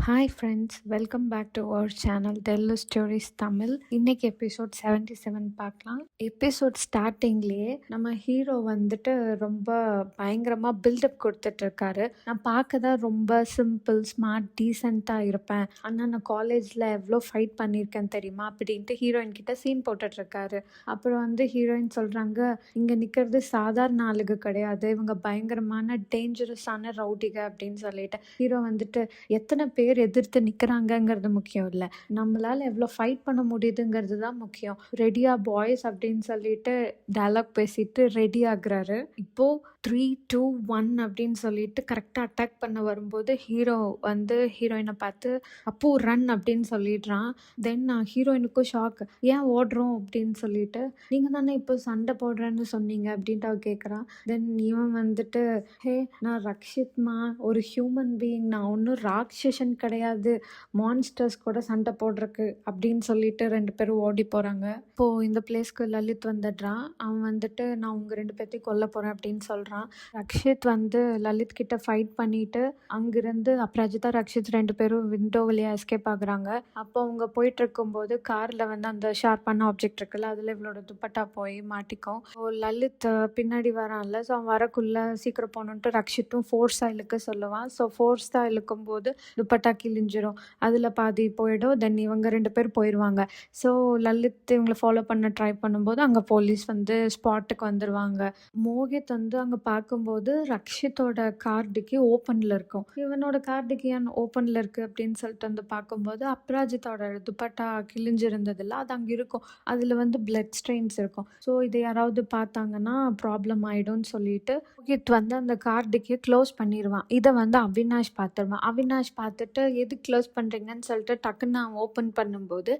Hi friends, welcome back to our channel tell stories Tamil. இன்னைக்கு episode 77 பார்க்கலாம். Episode ஸ்டார்டிங்லேயே நம்ம ஹீரோ வந்துட்டு ரொம்ப பயங்கரமாக பில்டப் கொடுத்துட்டு இருக்காரு. நான் பார்க்க தான் ரொம்ப சிம்பிள், ஸ்மார்ட், டீசெண்டாக இருப்பேன், ஆனால் நான் காலேஜில் எவ்வளோ ஃபைட் பண்ணியிருக்கேன் தெரியுமா அப்படின்ட்டு ஹீரோயின் கிட்ட சீன் போட்டுட்ருக்காரு. அப்புறம் வந்து ஹீரோயின் சொல்கிறாங்க, இங்கே நிற்கிறது சாதாரண ஆளுக கிடையாது, இவங்க பயங்கரமான டேஞ்சரஸான ரவுடிக அப்படின்னு சொல்லிட்டு ஹீரோ வந்துட்டு எத்தனை பேர் எதிர்த்து நிற்கிறாங்கங்கிறது முக்கியம் இல்லை, நம்மளால் எவ்வளோ ஃபைட் பண்ண முடியுதுங்கிறது தான் முக்கியம். ரெடியா பாய்ஸ் அப்படின்னு சொல்லிட்டு டயலாக் பேசிட்டு ரெடி ஆகுறாரு. இப்போது 3, 2, 1 அப்படின்னு சொல்லிட்டு கரெக்டாக அட்டாக் பண்ண வரும்போது ஹீரோ வந்து ஹீரோயினை பார்த்து அப்போ ரன் அப்படின்னு சொல்லிடுறான். தென் ஹீரோயினுக்கும் ஷாக், ஏன் ஓடுறோம் அப்படின்னு சொல்லிட்டு, நீங்கள் தானே இப்போ சண்டை போடுறேன்னு சொன்னீங்க அப்படின்ட்டு அவ கேட்குறான். தென் இவன் வந்துட்டு, ஹே நான் ரக்ஷித்மா, ஒரு ஹியூமன் பீயிங், நான் ஒன்றும் ராட்சசன் கிடையாது, மான்ஸ்டர்ஸ் கூட சண்டை போடுறக்கு அப்படின்னு சொல்லிட்டு 2 பேரும் ஓடி போகிறாங்க. இப்போது இந்த பிளேஸ்க்கு லலித் வந்துடுறான். அவன் வந்துட்டு நான் உங்கள் 2 பேர்த்தையும் கொல்ல போகிறேன் அப்படின்னு சொல்கிறான். ரக்ஷித் வந்து லலித் கிட்ட ஃபைட் பண்ணிட்டு அங்கிருந்து அப்ராஜிதா ரக்ஷித் 2 பேரும் விண்டோ வழியாக எஸ்கேப் ஆகுறாங்க. அப்போ அவங்க போயிட்டு இருக்கும்போது காரில் வந்து அந்த ஷார்ப்பான ஆப்ஜெக்ட் இருக்குல்ல, அதில் இவளோட துப்பட்டா போய் மாட்டிக்கும். ஸோ லலித் பின்னாடி வரான்ல, ஸோ அவன் வரக்குள்ளே சீக்கிரம் போகணுன்ட்டு ரக்ஷித்தும் ஃபோர்ஸாக இழுக்க சொல்லுவான். ஸோ ஃபோர்ஸாக இழுக்கும் போது துப்பட்டா கிழிஞ்சிரும், அதில் பாதி போயிடும். தென் இவங்க 2 பேர் போயிடுவாங்க. ஸோ லலித் இவங்களை ஃபாலோ பண்ண ட்ரை பண்ணும்போது அங்கே போலீஸ் வந்து ஸ்பாட்டுக்கு வந்துடுவாங்க. மோகித் வந்து அங்கே பார்க்கும்போது ரக்ஷித்தோட கார்டுக்கு ஓப்பனில் இருக்கும். இவனோட கார்டுக்கு ஏன் ஓப்பனில் இருக்குது அப்படின்னு சொல்லிட்டு வந்து பார்க்கும்போது அப்ராஜித்தோட துப்பட்டா கிழிஞ்சிருந்ததில்ல, அது அங்கே இருக்கும். அதில் வந்து பிளட் ஸ்ட்ரெயின்ஸ் இருக்கும். ஸோ இதை யாராவது பார்த்தாங்கன்னா ப்ராப்ளம் ஆகிடும்னு சொல்லிட்டு மோகித் வந்து அந்த கார்டுக்கே க்ளோஸ் பண்ணிடுவான். இதை வந்து அவினாஷ் பார்த்துருவான். அவினாஷ் பார்த்துட்டு எது க்ளோஸ் பண்ணுறீங்கன்னு சொல்லிட்டு டக்குன்னு நான் ஓப்பன் பண்ணும்போது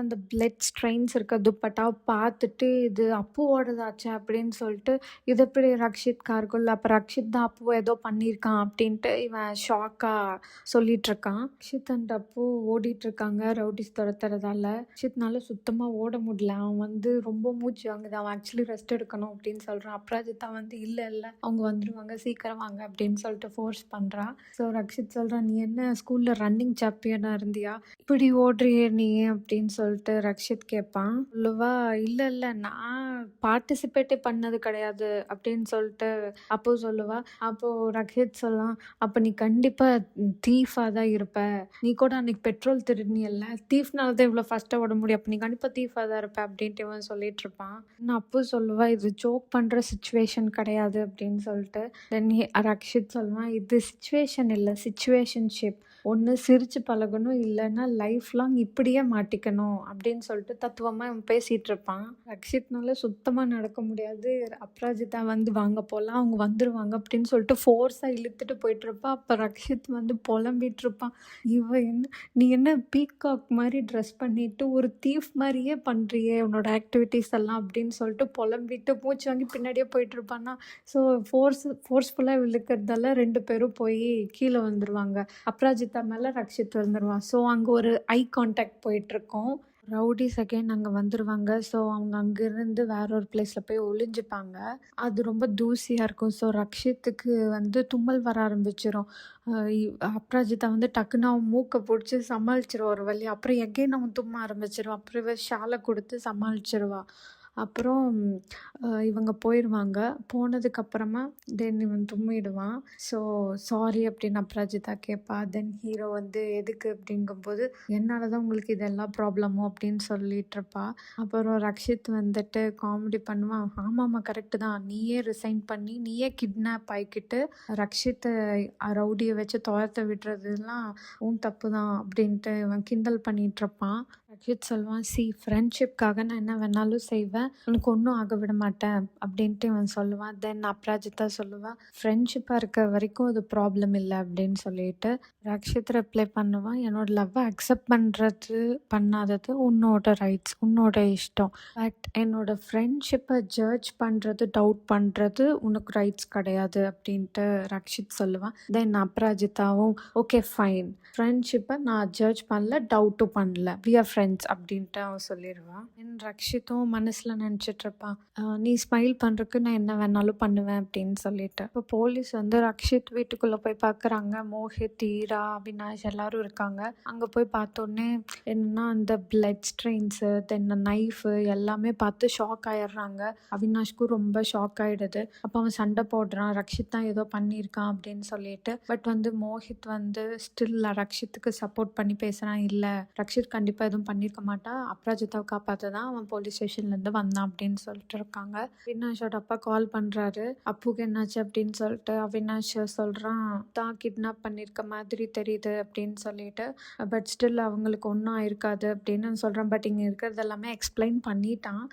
அந்த பிளட் ஸ்ட்ரெயின்ஸ் இருக்க துப்பட்டாவை பார்த்துட்டு இது அப்புவோடதாச்சு அப்படின்னு சொல்லிட்டு, இது எப்படி ரக்ஷித் கார்குள்ள, அப்போ ரக்ஷித் தான் அப்பு ஏதோ பண்ணியிருக்கான் அப்படின்ட்டு இவன் ஷாக்காக சொல்லிட்டு இருக்கான். ரக்ஷித் அண்ட் அப்பு ஓடிட்டு இருக்காங்க ரவுடிஸ் துரத்துறதால. ரக்ஷித்னால சுத்தமாக ஓட முடியல, அவன் வந்து ரொம்ப மூச்சு வாங்குது, அவன் ஆக்சுவலி ரெஸ்ட் எடுக்கணும் அப்படின்னு சொல்கிறான். அப்ராஜிதா வந்து இல்லை அவங்க வந்துடுவாங்க, சீக்கிரம் வாங்க அப்படின்னு சொல்லிட்டு ஃபோர்ஸ் பண்ணுறான். ஸோ ரக்ஷித் சொல்கிறான், நீ என்ன ஸ்கூலில் ரன்னிங் சாம்பியனாக இருந்தியா, இப்படி ஓடுறியே நீ அப்படின்னு சொல்லிட்டு ரக்ஷித் கேட்பான். சொல்லுவா, இல்லை நான் பார்ட்டிசிபேட்டே பண்ணது கிடையாது அப்படின்னு சொல்லிட்டு அப்போ சொல்லுவா. அப்போது ரக்ஷித் சொல்லலாம், அப்போ நீ கண்டிப்பாக தீஃபாக தான் இருப்ப, நீ கூட அன்னைக்கு பெட்ரோல் திருடினியல்ல, தீஃப்னால தான் இவ்வளோ ஃபஸ்ட்டாக ஓட முடியும், அப்போ நீ கண்டிப்பாக தீஃபாக தான் இருப்ப அப்படின்ட்டு இவன் சொல்லிட்டு இருப்பான். நான் அப்போ சொல்லுவா, இது ஜோக் பண்ணுற சுச்சுவேஷன் கிடையாது அப்படின்னு சொல்லிட்டு. தென் ரக்ஷித் சொல்லுவான், இது சுச்சுவேஷன் இல்லை, சிச்சுவேஷன்ஷிப், ஒன்று சிரித்து பழகணும், இல்லைன்னா லைஃப் லாங் இப்படியே மாட்டிக்கணும் அப்படின்னு சொல்லிட்டு தத்துவமாக இவன் பேசிகிட்டு இருப்பான். ரக்ஷித்னால சுத்தமாக நடக்க முடியாது. அப்ராஜிதா வந்து வாங்க போகலாம், அவங்க வந்துடுவாங்க அப்படின்னு சொல்லிட்டு ஃபோர்ஸாக இழுத்துட்டு போயிட்டுருப்பா. அப்போ ரக்ஷித் வந்து புலம்பிட்டு இருப்பான், நீ என்ன பீகாக் மாதிரி ட்ரெஸ் பண்ணிட்டு ஒரு தீஃப் மாதிரியே பண்ணுறியே உன்னோட ஆக்டிவிட்டீஸ் எல்லாம் அப்படின்னு சொல்லிட்டு புலம்பிட்டு மூச்சு வாங்கி பின்னாடியே போயிட்டுருப்பான்னா. ஸோ ஃபோர்ஸ்ஃபுல்லாக இழுக்கிறதால 2 பேரும் போய் கீழே வந்துடுவாங்க. அப்ராஜிதா மேலே ரக்ஷித் வந்துடுவான். ஸோ அங்கே ஒரு ஐ கான்டாக்ட் போயிட்டுருக்கோம். ரவுடிஸ் அகைன் அங்கே வந்துடுவாங்க. ஸோ அவங்க அங்கேருந்து வேற ஒரு பிளேஸில் போய் ஒளிஞ்சுப்பாங்க. அது ரொம்ப தூசியாக இருக்கும். ஸோ ரக்ஷித்துக்கு வந்து தும்மல் வர ஆரம்பிச்சிடும். அப்ராஜிதா வந்து டக்குன்னு அவன் மூக்கை பிடிச்சி சமாளிச்சிருவா ஒரு வழி. அப்புறம் எகைன் அவன் தும்ம ஆரம்பிச்சிருவான். அப்புறம் இவ ஷாலை கொடுத்து சமாளிச்சிருவா. அப்புறம் இவங்க போயிடுவாங்க. போனதுக்கப்புறமா தென் இவன் தும்மிடுவான். ஸோ சாரி அப்படின்னு அப்ராஜிதா கேட்பா. தென் ஹீரோ வந்து எதுக்கு அப்படிங்கும்போது, என்னால் தான் உங்களுக்கு இதெல்லாம் ப்ராப்ளமோ அப்படின்னு சொல்லிகிட்ருப்பா. அப்புறம் ரக்ஷித் வந்துட்டு காமெடி பண்ணுவான், ஆமாம்மா கரெக்டு தான், நீயே ரிசைன் பண்ணி நீயே கிட்னாப் ஆகிக்கிட்டு ரக்ஷித்தை ரவுடியை வச்சு துரத்த விடுறதுலாம் உன் தப்பு தான் அப்படின்ட்டு இவன் கிண்டல் பண்ணிகிட்ருப்பான். ரக்ஷித் சொல்லுவான், ஃப்ரெண்ட்ஷிப்காக நான் என்ன வேணாலும் செய்வேன், உனக்கு ஒன்றும் ஆக விட மாட்டேன் அப்படின்ட்டு இவன் சொல்லுவான். தென் அப்ராஜிதா சொல்லுவான், ஃப்ரெண்ட்ஷிப்பாக இருக்க வரைக்கும் அது ப்ராப்ளம் இல்லை அப்படின்னு சொல்லிட்டு. ரக்ஷித் ரிப்ளை பண்ணுவான், என்னோட லவ்வை அக்செப்ட் பண்ணுறது பண்ணாதது உன்னோட ரைட்ஸ், உன்னோட இஷ்டம், பட் என்னோட ஃப்ரெண்ட்ஷிப்பை ஜட்ஜ் பண்ணுறது, டவுட் பண்ணுறது உனக்கு ரைட்ஸ் கிடையாது அப்படின்ட்டு ரக்ஷித் சொல்லுவான். தென் அப்ராஜிதாவும் ஓகே ஃபைன், ஃப்ரெண்ட்ஷிப்பை நான் ஜட்ஜ் பண்ணல, டவுட்டும் பண்ணல, வி ஆர் ஃப்ரெண்ட்ஸ் அப்படின்ட்டு அவன் சொல்லிடுவான். என் ரக்ஷித்தும் மனசில் நினச்சிட்ருப்பான், நீ ஸ்மைல் பண்ணுறதுக்கு நான் என்ன வேணாலும் பண்ணுவேன் அப்படின்னு சொல்லிட்டு. இப்போ போலீஸ் வந்து ரக்ஷித் வீட்டுக்குள்ளே போய் பார்க்குறாங்க. மோஹித், ஈரா, நிவேதா, அவினாஷ் எல்லாரும் இருக்காங்க. அங்கே போய் பார்த்தோன்னே என்னன்னா அந்த பிளட் ஸ்ட்ரெயின்ஸு தென் நைஃபு எல்லாமே பார்த்து ஷாக் ஆயிடுறாங்க. அவினாஷ்க்கும் ரொம்ப ஷாக் ஆகிடுது. அப்போ அவன் சண்டை போடுறான், ரக்ஷித் தான் ஏதோ பண்ணியிருக்கான் அப்படின்னு சொல்லிட்டு. பட் மோஹித் ஸ்டில் ரக்ஷித்துக்கு சப்போர்ட் பண்ணி பேசுகிறான். இல்லை, ரக்ஷித் கண்டிப்பாக எதுவும் பண்ணியிருக்க மாட்டா, அப்ராஜிதாவை காப்பாற்ற தான் அவன் போலீஸ் ஸ்டேஷன்லேருந்து வந்தான் அப்படின்னு சொல்லிட்டு இருக்காங்க. அவினாஷோட அப்பா கால் பண்ணுறாரு, அப்புக்கு என்னாச்சு அப்படின்னு சொல்லிட்டு. அவினாஷ் சொல்கிறான், தான் கிட்னாப் பண்ணியிருக்க மாதிரி தெரியுது அப்படின்னு சொல்லிட்டு. பட் ஸ்டில் அவங்களுக்கு ஒன்றும் ஆயிருக்காது அப்படின்னு சொல்கிறான். பட் இங்கே இருக்கிறது எல்லாமே எக்ஸ்பிளைன் பண்ணிட்டான்.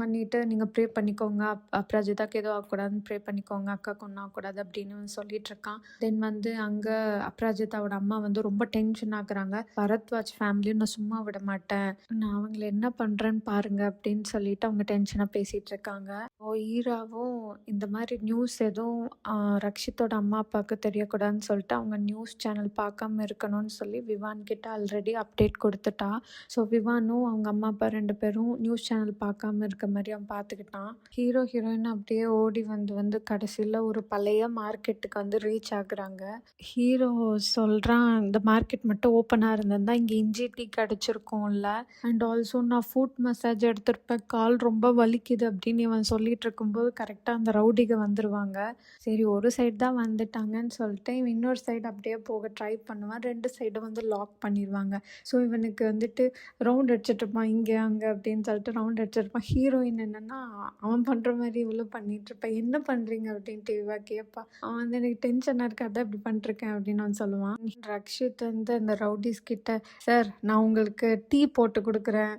பண்ணிவிட்டு நீங்கள் ப்ரே பண்ணிக்கோங்க, அப்ராஜிதாக்கு எதுவும் ஆகக்கூடாதுன்னு ப்ரே பண்ணிக்கோங்க, அக்காவுக்கு ஒன்றும் ஆகக்கூடாது அப்படின்னு சொல்லிட்டு இருக்கான். தென் அங்கே அப்ராஜிதாவோட அம்மா ரொம்ப டென்ஷன் ஆகுறாங்க. பரத்வாஜ் ஃபேமிலியும் நான் சும்மா விட மாட்டேன், நான் அவங்கள என்ன பண்ணுறேன்னு பாருங்க அப்படின்னு சொல்லிட்டு அவங்க டென்ஷனாக பேசிகிட்டு இருக்காங்க. ஈராவும் இந்த மாதிரி நியூஸ் எதுவும் ரக்ஷித்தோட அம்மா அப்பாவுக்கு தெரியக்கூடாதுன்னு சொல்லிட்டு அவங்க நியூஸ் சேனல் பார்க்காம இருக்கணும்னு சொல்லி விவான் கிட்ட ஆல்ரெடி அப்டேட் கொடுத்துட்டா. ஸோ விவானும் அவங்க அம்மா அப்பா 2 பேரும் நியூஸ் சேனல் பார்க்காம இருக்க மாதிரி அவன் பார்த்துக்கிட்டான். ஹீரோயின் அப்படியே ஓடி வந்து கடைசியில் ஒரு பழைய மார்க்கெட்டுக்கு ரீச் ஆகுறாங்க. ஹீரோ சொல்கிறான், இந்த மார்க்கெட் மட்டும் ஓப்பனாக இருந்திருந்தா இங்கே இஞ்சி டீ கிடச்சிருக்கும்ல, அண்ட் ஆல்சோ நான் ஃபுட் மசாஜ் எடுத்திருப்பேன், கால் ரொம்ப வலிக்குது அப்படின்னு இவன் சொல்லிட்டு இருக்கும்போது கரெக்டாக அந்த ரவுடிக வந்துடுவாங்க. சரி, ஒரு சைடு தான் வந்துட்டாங்கன்னு சொல்லிட்டு இவன் இன்னொரு சைடு அப்படியே போக ட்ரை பண்ணுவான். 2 சைடும் லாக் பண்ணிடுவாங்க. ஸோ இவனுக்கு ரவுண்ட் அடிச்சிட்டு இருப்பான், இங்கே அங்கே அப்படின்னு சொல்லிட்டு ரவுண்ட் அடிச்சிருப்பான். ஹீரோயின் என்னன்னா அவன் பண்ணுற மாதிரி இவ்வளோ பண்ணிட்டு இருப்பான். என்ன பண்ணுறீங்க அப்படின்ட்டு இவ கேட்பா. அவன் எனக்கு டென்ஷனாக இருக்கு, அதான் இப்படி பண்ணிருக்கேன் அப்படின்னு அவன் சொல்லுவான். ரக்ஷித் அந்த ரவுடிஸ் கிட்ட, சார் நான் உங்களுக்கு டீ போட்டு கொடுக்குறேன்,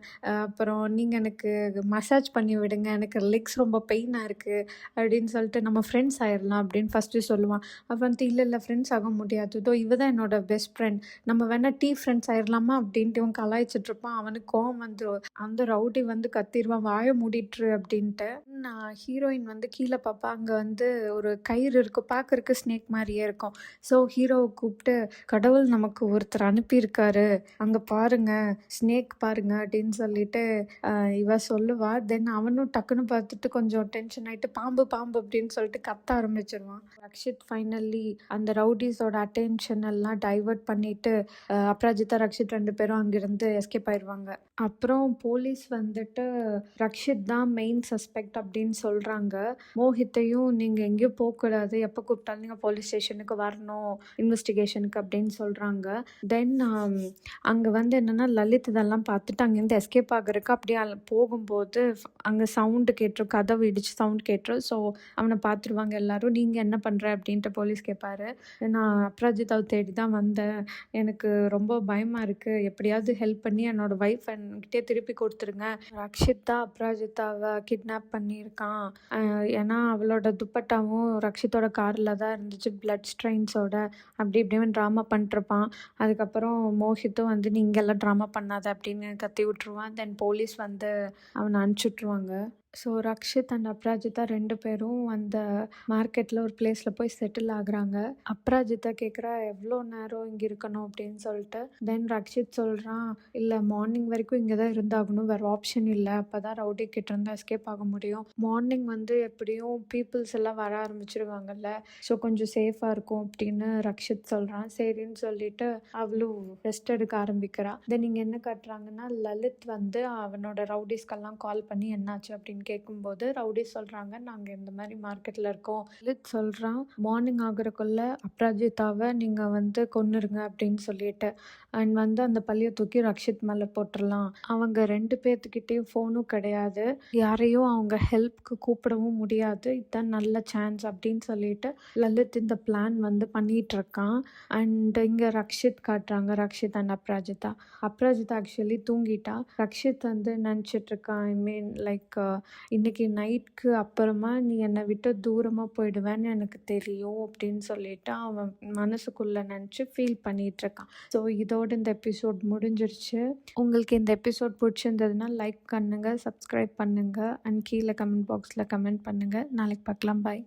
அப்புறம் நீங்கள் எனக்கு மசாஜ் பண்ணி விடுங்க, எனக்கு லெக்ஸ் ரொம்ப பெயினாக இருக்குது அப்படின்னு சொல்லிட்டு நம்ம ஃப்ரெண்ட்ஸ் ஆயிடலாம் அப்படின்னு ஃபஸ்ட்டு சொல்லுவான். அப்புறம் இல்லை ஃப்ரெண்ட்ஸ் ஆக முடியாது, இதோ இவ தான் என்னோட பெஸ்ட் ஃப்ரெண்ட், நம்ம வேணால் டீ ஃப்ரெண்ட்ஸ் ஆயிடலாமா அப்படின்ட்டு இவன் கலாய்ச்சிட்ருப்பான். அவனுக்கு கோவம் வந்துடும். அந்த ரவுடி கத்திடுவான், வாயை மூடிட்டுரு அப்படின்ட்டு. நான் ஹீரோயின் கீழே பார்ப்பா. அங்கே ஒரு கயிறு இருக்கும், பார்க்கறதுக்கு ஸ்னேக் மாதிரியே இருக்கும். ஸோ ஹீரோவை கூப்பிட்டு, கடவுள் நமக்கு ஒருத்தர் அனுப்பியிருக்காரு, அங்கே பாருங்க ஸ்னேக் பாருங்க அப்படின்னு சொல்லிட்டு இவ சொல்லுவா. தென் அவனும் டக்குன்னு பார்த்துட்டு கொஞ்சம் டென்ஷன் ஆகிட்டு பாம்பு பாம்பு அப்படின்னு சொல்லிட்டு கத்த ஆரம்பிச்சிருவான். ரக்ஷித் ஃபைனலி அந்த ரவுடிஸோட அட்டென்ஷன் எல்லாம் டைவர்ட் பண்ணிட்டு அப்ராஜிதா ரக்ஷித் 2 பேரும் அங்கிருந்து எஸ்கேப் ஆயிடுவாங்க. அப்புறம் போலீஸ் ரக்ஷித் தான் மெயின் சஸ்பெக்ட் அப்படின்னு சொல்கிறாங்க. மோஹித்தையும் நீங்கள் எங்கேயும் போகக்கூடாது, எப்போ கூப்பிட்டாலும் நீங்கள் போலீஸ் ஸ்டேஷனுக்கு வரணும் இன்வெஸ்டிகேஷனுக்கு அப்படின்னு சொல்கிறாங்க. தென் அங்கே என்னென்னா லலித் இதெல்லாம் பார்த்துட்டு அங்கேருந்து எஸ்கேப் ஆகிறதுக்கு அப்படியே போகும்போது அங்கே சவுண்டு கேட்டுரும், கதவு இடிச்சு சவுண்ட் கேட்டுரும். ஸோ அவனை பார்த்துருவாங்க எல்லாரும். நீங்கள் என்ன பண்ணுற அப்படின்ட்டு போலீஸ் கேட்பாரு. நான் அப்ராஜிதாவை தேடி தான் வந்தேன், எனக்கு ரொம்ப பயமாக இருக்குது, எப்படியாவது ஹெல்ப் பண்ணி என்னோடய ஒய்ஃப் என்கிட்டே திருப்பி கொடுத்துருங்க. ரக்ஷித் தான் அப்ராஜிதாவை கிட்னாப் பண்ணியிருக்கான், ஏன்னா அவளோட துப்பட்டாவும் ரக்ஷித்தோட காரில் தான் இருந்துச்சு, பிளட் ஸ்ட்ரெயின்ஸோட, அப்படி இப்படின்னு ட்ராமா பண்ணிட்டுருப்பான். அதுக்கப்புறம் மோஹித்தும் நீ இங்கெல்லாம் ட்ராமா பண்ணாத அப்படின்னு கத்தி விட்டுருவான். தென் போலீஸ் அவனை அனுப்பிச்சுட்ருவாங்க. ஸோ ரக்ஷித் அண்ட் அப்ராஜிதா 2 பேரும் அந்த மார்க்கெட்டில் ஒரு பிளேஸில் போய் செட்டில் ஆகுறாங்க. அப்ராஜிதா கேட்குறா, எவ்வளோ நேரம் இங்கே இருக்கணும் அப்படின்னு சொல்லிட்டு. தென் ரக்ஷித் சொல்கிறான், இல்லை மார்னிங் வரைக்கும் இங்கே தான் இருந்தாகணும், வேறு ஆப்ஷன் இல்லை, அப்போ தான் ரவுடி கிட்டேருந்து எஸ்கேப் ஆக முடியும். மார்னிங் எப்படியும் பீப்புள்ஸ் எல்லாம் வர ஆரம்பிச்சிருவாங்கல்ல, ஸோ கொஞ்சம் சேஃபாக இருக்கும் அப்படின்னு ரக்ஷித் சொல்கிறான். சரின்னு சொல்லிட்டு அவளும் ரெஸ்ட் எடுக்க ஆரம்பிக்கிறா. தென் இங்கே என்ன காட்டுறாங்கன்னா, லலித் அவனோட ரவுடிஸ்கெல்லாம் கால் பண்ணி என்னாச்சு அப்படின்னு கேட்கும்போது ரவுடி சொல்கிறாங்க, நாங்கள் இந்த மாதிரி மார்க்கெட்டில் இருக்கோம். லலித் சொல்கிறான், மார்னிங் ஆகிறக்குள்ள அப்ராஜிதாவை நீங்கள் கொன்னுருங்க அப்படின்னு சொல்லிட்டு. அண்ட் அந்த பழியை தூக்கி ரக்ஷித் மேலே போட்டுடலாம். அவங்க 2 பேர்த்துக்கிட்டேயும் ஃபோனும் கிடையாது, யாரையும் அவங்க ஹெல்ப்க்கு கூப்பிடவும் முடியாது, இதுதான் நல்ல சான்ஸ் அப்படின்னு சொல்லிட்டு லலித் இந்த பிளான் பண்ணிட்டு இருக்கான். அண்ட் இங்கே ரக்ஷித் காட்டுறாங்க, ரக்ஷித் அண்ட் அப்ராஜிதா. அப்ராஜிதா ஆக்சுவலி தூங்கிட்டா. ரக்ஷித் நினச்சிட்டு இருக்கான், ஐ மீன் லைக் இன்னைக்கு நைட்க்கு அப்புறமா நீ என்னை விட்டு தூரமாக போயிடுவேன்னு எனக்கு தெரியும் அப்படின்னு சொல்லிட்டு அவன் மனசுக்குள்ளே நினச்சி ஃபீல் பண்ணிகிட்ருக்கான். ஸோ இதோட இந்த எபிசோட் முடிஞ்சிருச்சு. உங்களுக்கு இந்த எபிசோட் பிடிச்சிருந்ததுன்னா லைக் பண்ணுங்கள், சப்ஸ்கிரைப் பண்ணுங்கள், அண்ட் கீழே கமெண்ட் பாக்ஸில் கமெண்ட் பண்ணுங்கள். நாளைக்கு பார்க்கலாம். பாய்.